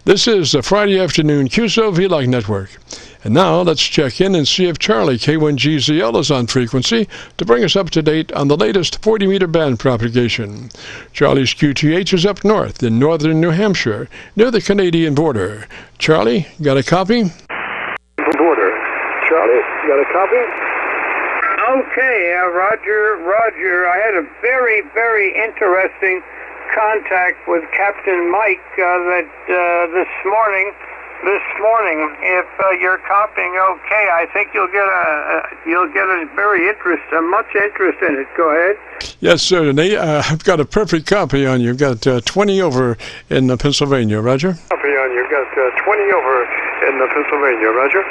This is the Friday afternoon Qso-Vlog network. And now let's check in and see if CHARLEY-K1GZL is on frequency to bring us up to date on the latest 40-meter band propagation. Charlie's QTH is up north in northern New Hampshire, near the Canadian border. Charlie, got a copy? Border. Charlie, got a copy? Okay, Roger. I had a very, very interesting contact with Captain Mike this morning. If you're copying okay, I think you'll get much interest in it. Go ahead. Yes, certainly. I've got a perfect copy on you. You've got 20 over in Pennsylvania, Roger. Copy on you. You've got 20 over in Pennsylvania, Roger.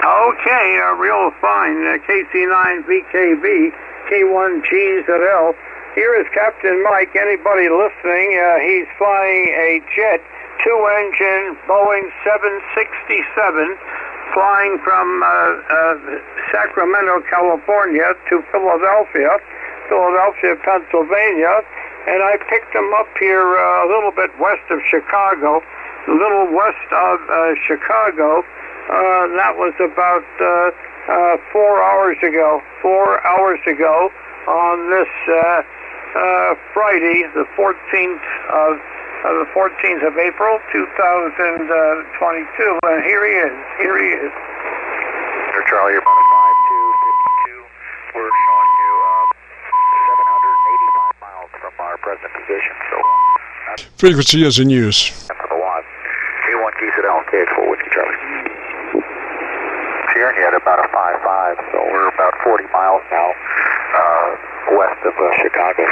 Okay, real fine. KC9VKV, K1GZL. Here is Captain Mike. Anybody listening, he's flying a jet, two-engine Boeing 767, flying from Sacramento, California to Philadelphia, Pennsylvania. And I picked him up here a little bit west of Chicago, that was about 4 hours ago. 4 hours ago on this Friday, the 14th of April, 2022, and here he is. Here, Charlie, you're about a 5252. We're showing you 785 miles from our present position. So Frequency is in use. for the lot. K1GZL, KX4 Whiskey Charlie. Here, you had about a 55, so we're about 40 miles now west of Chicago. So,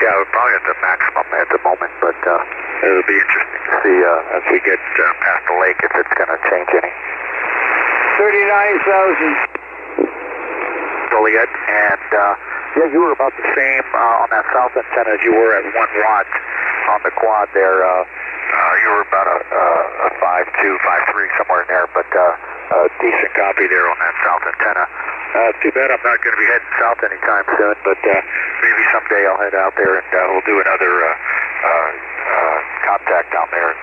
yeah, we're probably at the maximum at the moment, but it'll be interesting to see as we get past the lake if it's going to change any. 39,000. Joliet, and yeah, you were about the same on that south antenna as you were at 1 watt on the quad there. You were about a 5.2, 5.3, somewhere in there, but a decent copy there on that south antenna. Too bad I'm not going to be heading south anytime soon, but maybe someday I'll head out there and we'll do another contact down in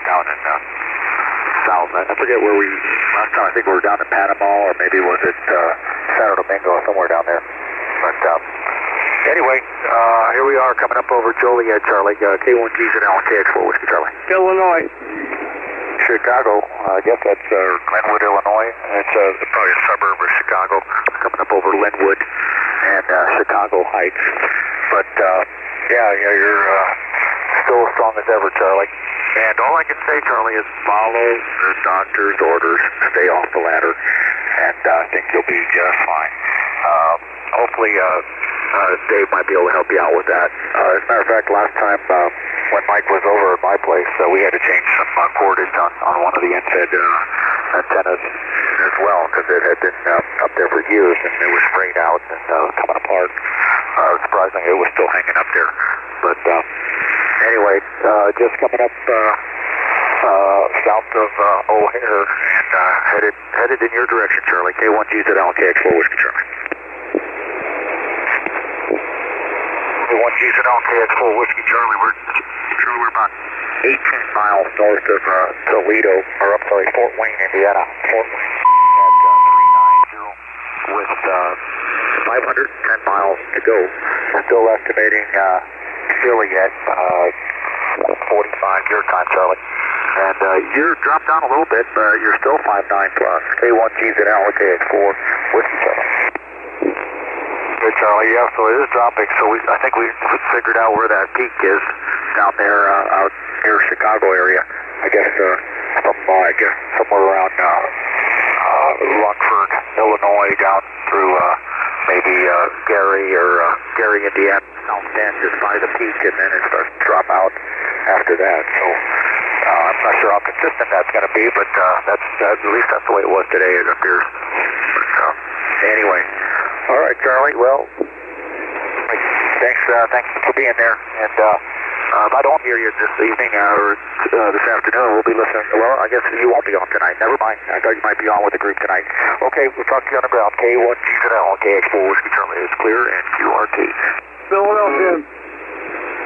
south. I forget where last time I think we were down in Panama, or maybe was it Santo Domingo, somewhere down there. But anyway, here we are coming up over Joliet, Charlie, K1GZL, KX4 Whiskey Charlie. Illinois. Chicago, I guess that's Glenwood, Illinois. It's probably a suburb of Chicago, coming up over Linwood and Chicago Heights. But yeah, you're still as strong as ever, Charlie. And all I can say, Charlie, is follow the doctor's orders, stay off the ladder, and I think you'll be just fine. Hopefully, Dave might be able to help you out with that. As a matter of fact, last time when Mike was over at my place, we had to change some cordage on one of the end-fed antennas as well, because it had been up there for years and it was frayed out and coming apart. Surprisingly, it was still hanging up there. But anyway, just coming up south of O'Hare and headed in your direction, Charlie. K1GZL, KX4 Whiskey Charlie. K1GZL, KX4 Whiskey Charlie. We're about 18 miles north of Toledo, Fort Wayne, Indiana. Fort Wayne at 390 with 510 miles to go. Still estimating Philly at 45 your time, Charlie. And you're dropped down a little bit, but you're still 5.9 plus. K1GZL, KX4 Whiskey Charlie. Good, Charlie. Yeah, so it is dropping. So I think we figured out where that peak is down there out near Chicago area. I guess somewhere around Rockford, Illinois, down through maybe Gary, Indiana, South Bend, just by the peak, and then it starts to drop out after that. So I'm not sure how consistent that's going to be, but at least that's the way it was today, it appears. But anyway. All right, Charlie. Well, thanks for being there. And if I don't hear you this evening or this afternoon, we'll be listening. Well, I guess you won't be on tonight. Never mind. I thought you might be on with the group tonight. Okay, we'll talk to you on the ground. K1GZL, KX4 Whiskey Charlie is clear, and QRT. Philadelphia.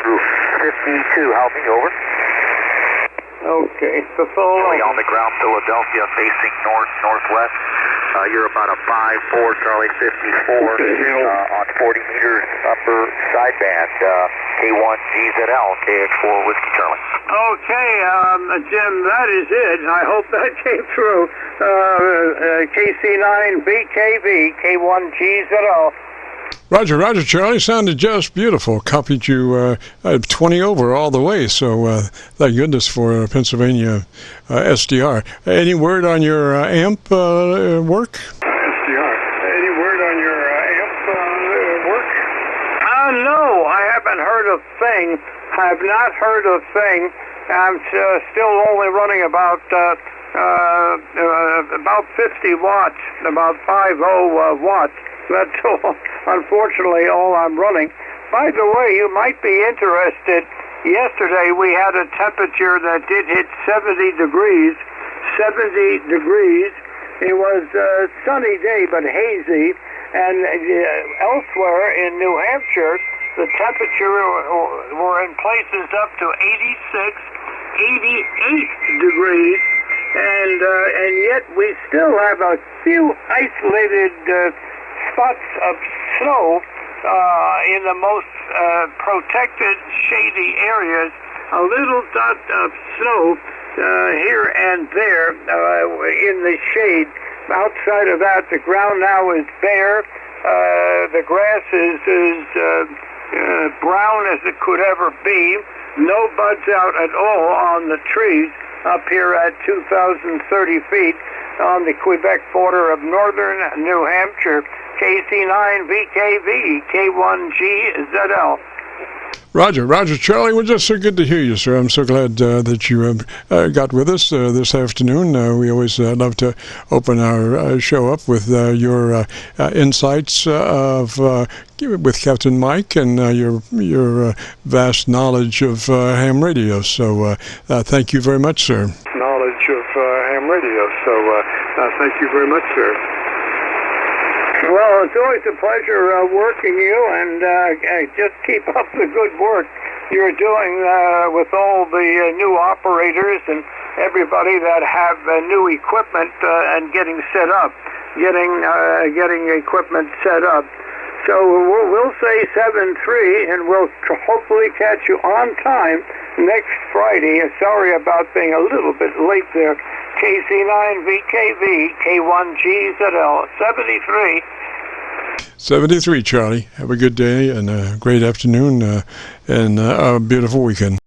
Roof 52. Help me over. Okay. Charlie on the ground, Philadelphia facing north-northwest. You're about a 5-4, Charlie 54 on 40 meters upper sideband. K1GZL, KX4 Whiskey Charlie. Okay, Jim, that is it. I hope that came through. KC9VKV, K1GZL. Roger, Roger, Charlie. Sounded just beautiful. Copied you 20 over all the way, so thank goodness for Pennsylvania SDR. Any word on your amp work? SDR. Any word on your amp work? No, I haven't heard a thing. I have not heard a thing. I'm still only running about 50 watts, about 50 watts. That's all, unfortunately, all I'm running. By the way, you might be interested. Yesterday we had a temperature that did hit 70 degrees. 70 degrees. It was a sunny day but hazy. And elsewhere in New Hampshire, the temperature were in places up to 86, 88 degrees. And yet we still have a few isolated spots of snow in the most protected shady areas, a little dot of snow here and there in the shade. Outside of that, the ground now is bare. The grass is brown as it could ever be. No buds out at all on the trees up here at 2,030 feet on the Quebec border of northern New Hampshire. KC9VKV, K1GZL. Roger, Roger, Charlie. Well, just so good to hear you, sir. I'm so glad that you got with us this afternoon. We always love to open our show up with your insights with Captain Mike and your vast knowledge of ham radio. So thank you very much, sir. Knowledge of ham radio. So thank you very much, sir. Well, it's always a pleasure working you, and just keep up the good work you're doing with all the new operators and everybody that have new equipment and getting set up, getting equipment set up. So we'll say 7-3, and we'll hopefully catch you on time next Friday. Sorry about being a little bit late there. KC9VKV, K1GZL, 73. 73, Charlie. Have a good day and a great afternoon and a beautiful weekend.